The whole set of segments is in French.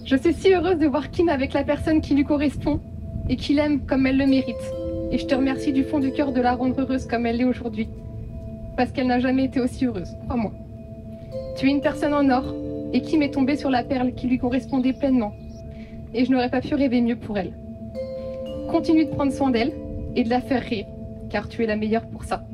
Je suis si heureuse de voir Kim avec la personne qui lui correspond et qu'il aime comme elle le mérite. Et je te remercie du fond du cœur de la rendre heureuse comme elle l'est aujourd'hui. Parce qu'elle n'a jamais été aussi heureuse, crois-moi. Tu es une personne en or et Kim est tombée sur la perle qui lui correspondait pleinement. Et je n'aurais pas pu rêver mieux pour elle. Continue de prendre soin d'elle et de la faire rire, car tu es la meilleure pour ça.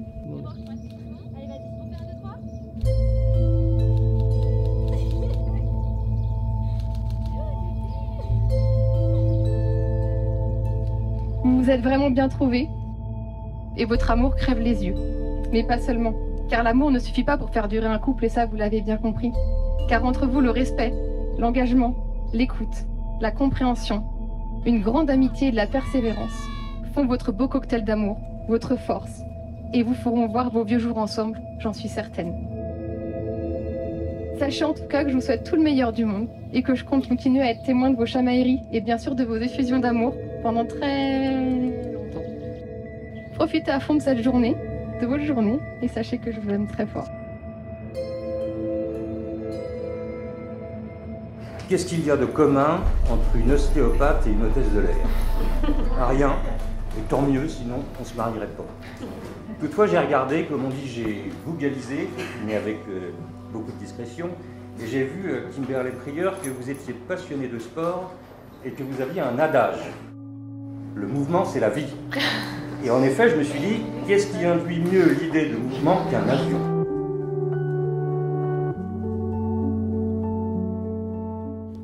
Vous vous êtes vraiment bien trouvés et votre amour crève les yeux. Mais pas seulement, car l'amour ne suffit pas pour faire durer un couple et ça vous l'avez bien compris. Car entre vous le respect, l'engagement, l'écoute, la compréhension, une grande amitié et de la persévérance font votre beau cocktail d'amour, votre force, et vous feront voir vos vieux jours ensemble, j'en suis certaine. Sachez en tout cas que je vous souhaite tout le meilleur du monde et que je compte continuer à être témoin de vos chamailleries et bien sûr de vos effusions d'amour pendant très longtemps. Profitez à fond de cette journée, de votre journée, et sachez que je vous aime très fort. Qu'est-ce qu'il y a de commun entre une ostéopathe et une hôtesse de l'air? Rien, et tant mieux, sinon on ne se marierait pas. Toutefois, j'ai regardé, comme on dit, j'ai googlisé, mais avec beaucoup de discrétion, et j'ai vu, Kimberley Pryor, que vous étiez passionné de sport et que vous aviez un adage. Le mouvement, c'est la vie. Et en effet, je me suis dit, qu'est-ce qui induit mieux l'idée de mouvement qu'un avion?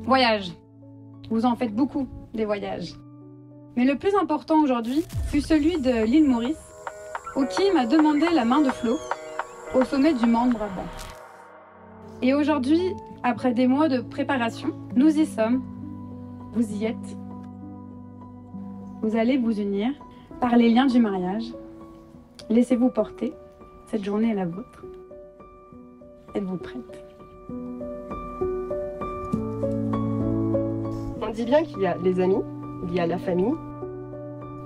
Voyage. Vous en faites beaucoup, des voyages. Mais le plus important aujourd'hui fut celui de l'île Maurice, où Kim a demandé la main de Flo au sommet du Mont Brabant. Et aujourd'hui, après des mois de préparation, nous y sommes. Vous y êtes. Vous allez vous unir par les liens du mariage. Laissez-vous porter. Cette journée est la vôtre. Êtes-vous prête? On dit bien qu'il y a les amis, il y a la famille,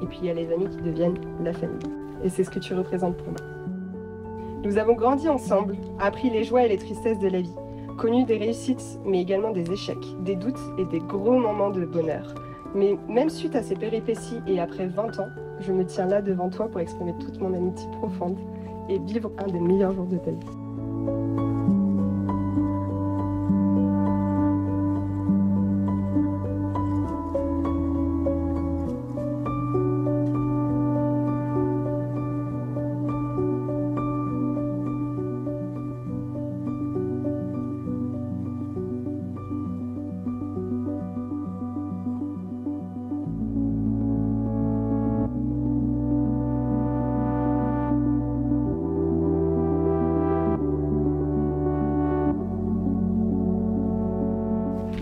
et puis il y a les amis qui deviennent la famille. Et c'est ce que tu représentes pour moi. Nous avons grandi ensemble, appris les joies et les tristesses de la vie, connu des réussites, mais également des échecs, des doutes et des gros moments de bonheur. Mais même suite à ces péripéties et après 20 ans, je me tiens là devant toi pour exprimer toute mon amitié profonde et vivre un des meilleurs jours de ta vie.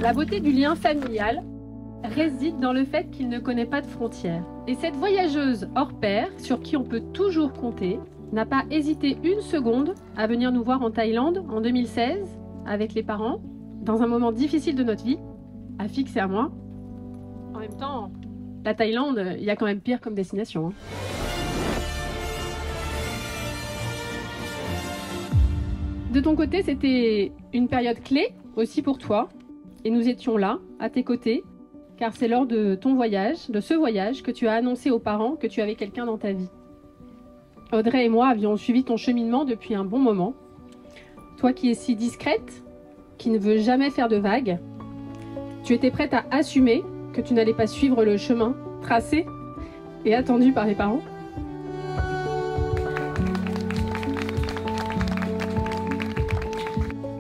La beauté du lien familial réside dans le fait qu'il ne connaît pas de frontières. Et cette voyageuse hors pair, sur qui on peut toujours compter, n'a pas hésité une seconde à venir nous voir en Thaïlande en 2016, avec les parents, dans un moment difficile de notre vie, à Fix et à moi. En même temps, la Thaïlande, il y a quand même pire comme destination, hein. De ton côté, c'était une période clé aussi pour toi. Et nous étions là, à tes côtés, car c'est lors de ton voyage, de ce voyage, que tu as annoncé aux parents que tu avais quelqu'un dans ta vie. Audrey et moi avions suivi ton cheminement depuis un bon moment. Toi qui es si discrète, qui ne veux jamais faire de vagues, tu étais prête à assumer que tu n'allais pas suivre le chemin tracé et attendu par les parents.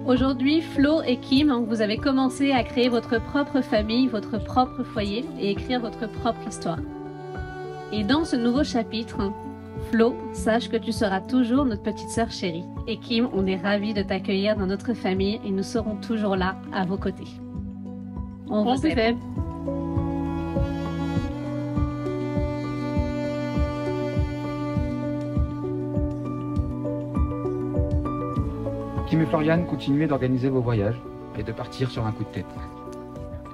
Aujourd'hui, Flo et Kim, vous avez commencé à créer votre propre famille, votre propre foyer et écrire votre propre histoire. Et dans ce nouveau chapitre, Flo, sache que tu seras toujours notre petite sœur chérie. Et Kim, on est ravis de t'accueillir dans notre famille et nous serons toujours là à vos côtés. On vous aime. Kim et Floriane, continuez d'organiser vos voyages et de partir sur un coup de tête.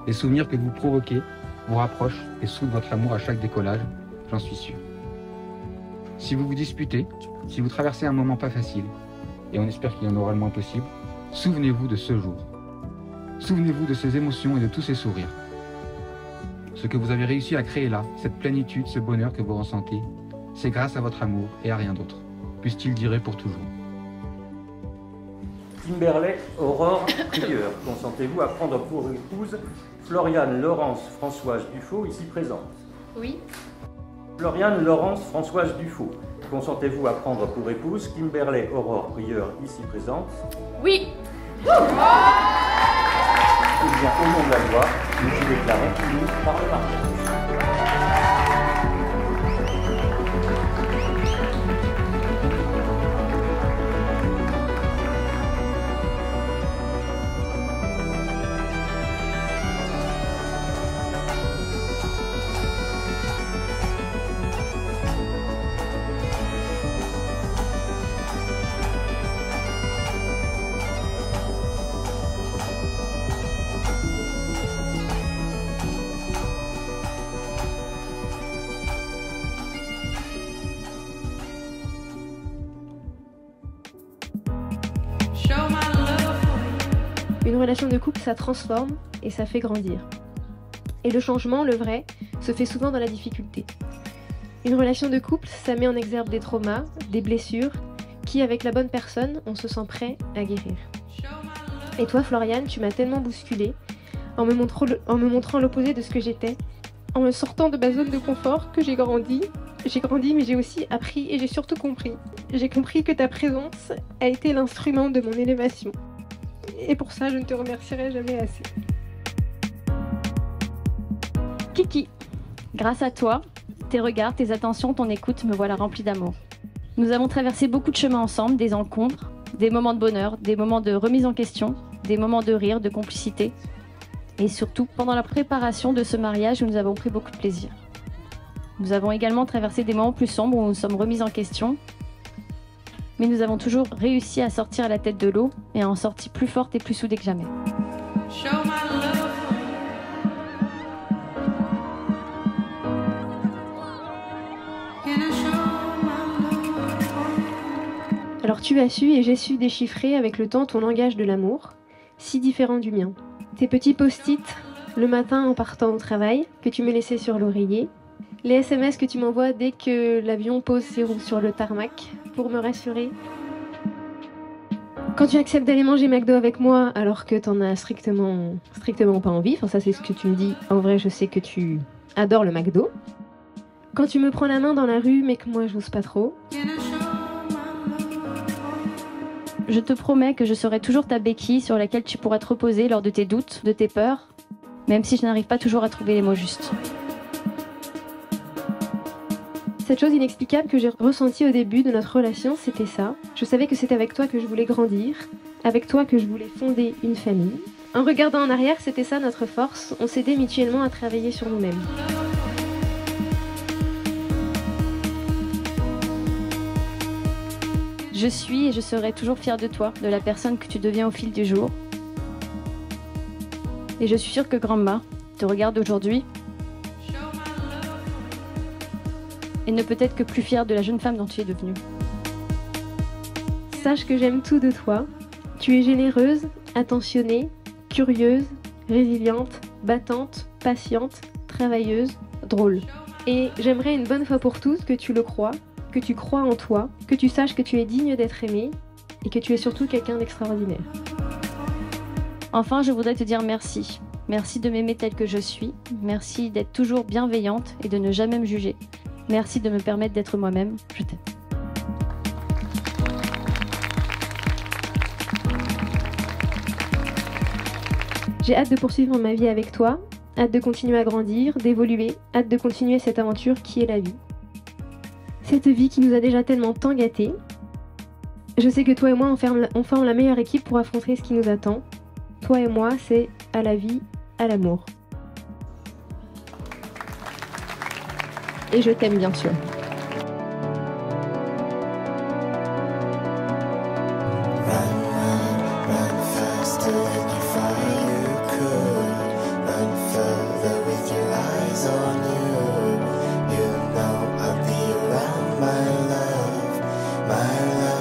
Les souvenirs que vous provoquez vous rapprochent et soudent votre amour à chaque décollage, j'en suis sûr. Si vous vous disputez, si vous traversez un moment pas facile, et on espère qu'il y en aura le moins possible, souvenez-vous de ce jour. Souvenez-vous de ces émotions et de tous ces sourires. Ce que vous avez réussi à créer là, cette plénitude, ce bonheur que vous ressentez, c'est grâce à votre amour et à rien d'autre. Puisse-t-il durer pour toujours. Kimberley Aurore Prieur, consentez-vous à prendre pour épouse Floriane Laurence Françoise Dufaux, ici présente? Oui. Floriane Laurence Françoise Dufaux, consentez-vous à prendre pour épouse Kimberley Aurore Prieur, ici présente? Oui. Eh bien, au nom de la loi, nous vous déclarons unis par le mariage. Une relation de couple, ça transforme et ça fait grandir. Et le changement, le vrai, se fait souvent dans la difficulté. Une relation de couple, ça met en exergue des traumas, des blessures, qui, avec la bonne personne, on se sent prêt à guérir. Et toi, Floriane, tu m'as tellement bousculée, en me montrant l'opposé de ce que j'étais, en me sortant de ma zone de confort, que j'ai grandi. J'ai grandi, mais j'ai aussi appris et j'ai surtout compris. J'ai compris que ta présence a été l'instrument de mon élévation. Et pour ça, je ne te remercierai jamais assez. Kiki, grâce à toi, tes regards, tes attentions, ton écoute me voilà remplie d'amour. Nous avons traversé beaucoup de chemins ensemble, des rencontres, des moments de bonheur, des moments de remise en question, des moments de rire, de complicité. Et surtout, pendant la préparation de ce mariage, nous avons pris beaucoup de plaisir. Nous avons également traversé des moments plus sombres où nous sommes remis en question, mais nous avons toujours réussi à sortir la tête de l'eau et à en sortir plus forte et plus soudée que jamais. Alors tu as su et j'ai su déchiffrer avec le temps ton langage de l'amour, si différent du mien. Tes petits post-it le matin en partant au travail, que tu me laissais sur l'oreiller, les SMS que tu m'envoies dès que l'avion pose ses roues sur le tarmac, pour me rassurer. Quand tu acceptes d'aller manger McDo avec moi alors que t'en as strictement pas envie, enfin ça c'est ce que tu me dis, en vrai je sais que tu adores le McDo. Quand tu me prends la main dans la rue mais que moi j'ose pas trop. Je te promets que je serai toujours ta béquille sur laquelle tu pourras te reposer lors de tes doutes, de tes peurs, même si je n'arrive pas toujours à trouver les mots justes. Cette chose inexplicable que j'ai ressentie au début de notre relation, c'était ça. Je savais que c'était avec toi que je voulais grandir, avec toi que je voulais fonder une famille. En regardant en arrière, c'était ça notre force, on s'aidait mutuellement à travailler sur nous-mêmes. Je suis et je serai toujours fière de toi, de la personne que tu deviens au fil du jour. Et je suis sûre que Grandma te regarde aujourd'hui et ne peut être que plus fière de la jeune femme dont tu es devenue. Sache que j'aime tout de toi. Tu es généreuse, attentionnée, curieuse, résiliente, battante, patiente, travailleuse, drôle. Et j'aimerais une bonne fois pour toutes que tu le crois, que tu crois en toi, que tu saches que tu es digne d'être aimée et que tu es surtout quelqu'un d'extraordinaire. Enfin, je voudrais te dire merci. Merci de m'aimer telle que je suis. Merci d'être toujours bienveillante et de ne jamais me juger. Merci de me permettre d'être moi-même. Je t'aime. J'ai hâte de poursuivre ma vie avec toi, hâte de continuer à grandir, d'évoluer, hâte de continuer cette aventure qui est la vie. Cette vie qui nous a déjà tellement tant gâtés. Je sais que toi et moi, on forme la meilleure équipe pour affronter ce qui nous attend. Toi et moi, c'est à la vie, à l'amour. Et je t'aime bien sûr.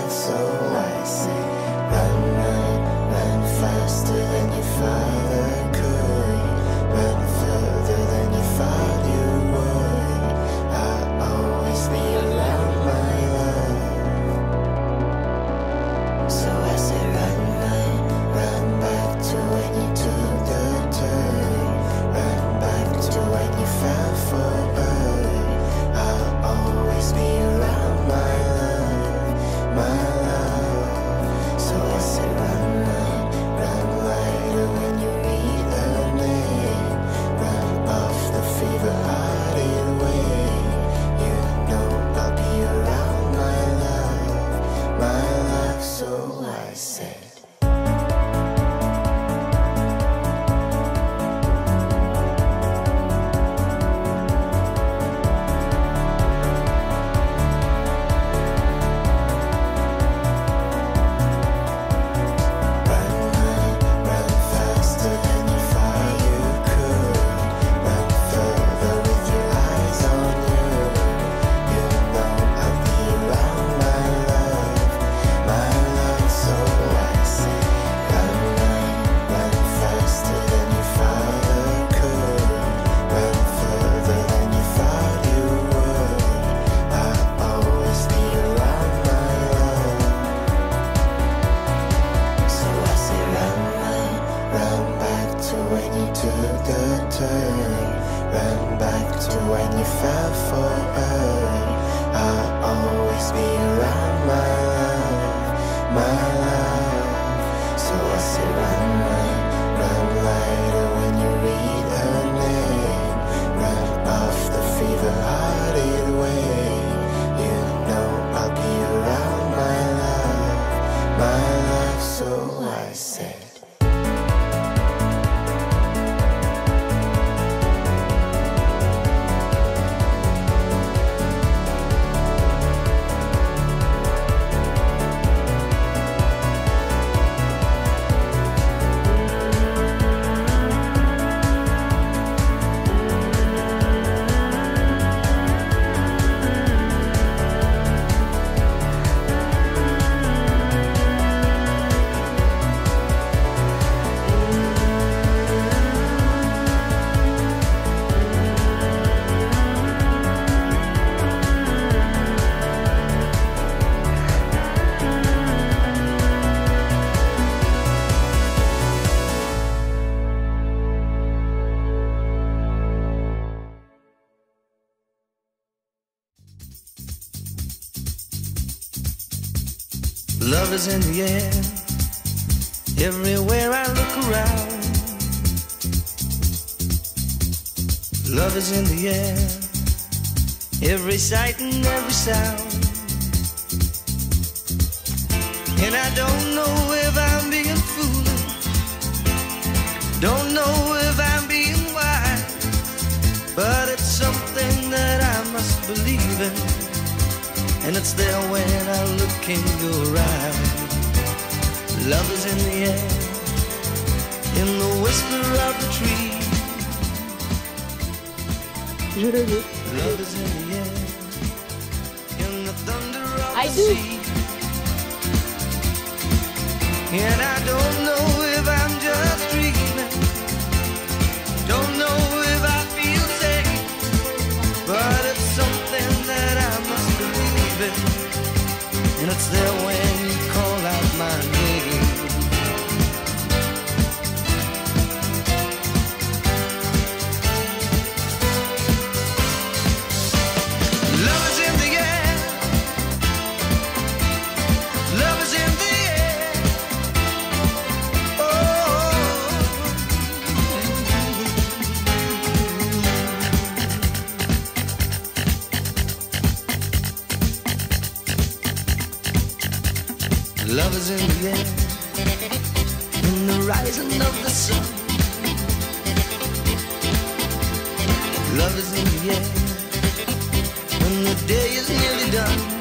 So I say, run, run, run faster than your father. when you took the turn. Run back to when you fell for her. I'll always be around, my love. So I say run, run, run lighter when you read her name. Run off the fever-hearted way. You know I'll be around, my love, so I said. Love is in the air, everywhere I look around. Love is in the air, every sight and every sound. And I don't know if I'm being foolish, don't know if I'm being wise, but it's something that I must believe in. And it's there when I look in your eyes. Love is in the air, in the whisper of the tree. Je le veux. Love is in the air, in the thunder of I the do. sea. And I don't know if I'm just dreaming, don't know if I feel safe, but it's something that I must believe in. And it's there when you call out my name. Love is in the air, love is in the air. Love is in the air, in the rising of the sun. Love is in the air, when the day is nearly done.